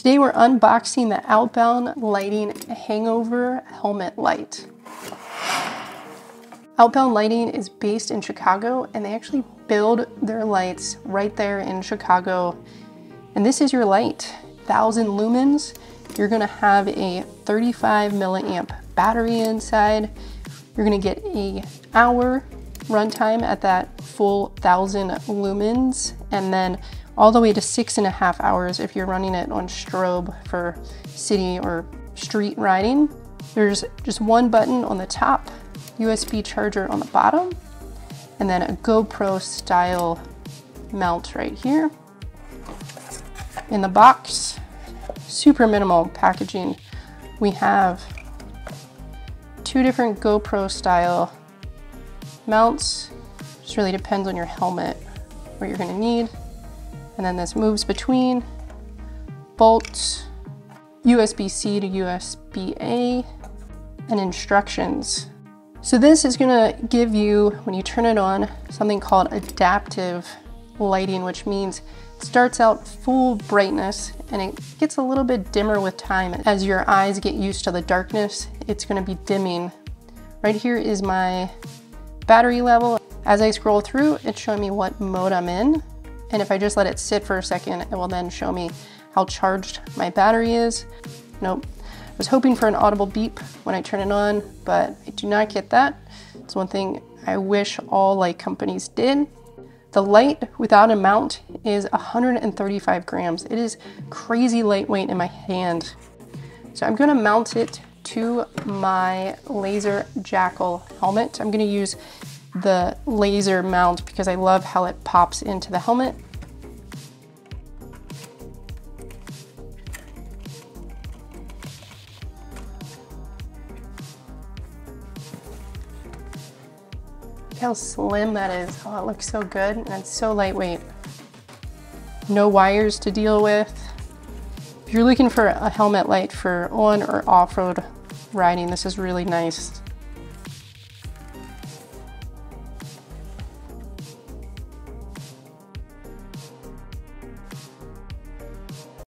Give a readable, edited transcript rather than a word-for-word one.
Today we're unboxing the Outbound Lighting Hangover Helmet Light. Outbound Lighting is based in Chicago, and they actually build their lights right there in Chicago. And this is your light, 1000 lumens. You're gonna have a 35 milliamp battery inside. You're gonna get an hour runtime at that full 1000 lumens, and then all the way to 6.5 hours if you're running it on strobe for city or street riding. There's just one button on the top, USB charger on the bottom, and then a GoPro style mount right here. In the box, super minimal packaging. We have 2 different GoPro style mounts. Just really depends on your helmet, what you're gonna need. And then this moves between bolts, USB-C to USB-A, and instructions. So this is gonna give you, when you turn it on, something called adaptive lighting, which means it starts out full brightness and it gets a little bit dimmer with time. As your eyes get used to the darkness, it's gonna be dimming. Right here is my battery level. As I scroll through, it's showing me what mode I'm in. And if I just let it sit for a second, it will then show me how charged my battery is. Nope. I was hoping for an audible beep when I turn it on, but I do not get that. It's one thing I wish all light companies did. The light without a mount is 135 grams. It is crazy lightweight in my hand. So I'm gonna mount it to my laser jackal helmet. I'm gonna use the laser mount because I love how it pops into the helmet. Look how slim that is. Oh, it looks so good, and it's so lightweight. No wires to deal with. If you're looking for a helmet light for on or off-road riding, this is really nice.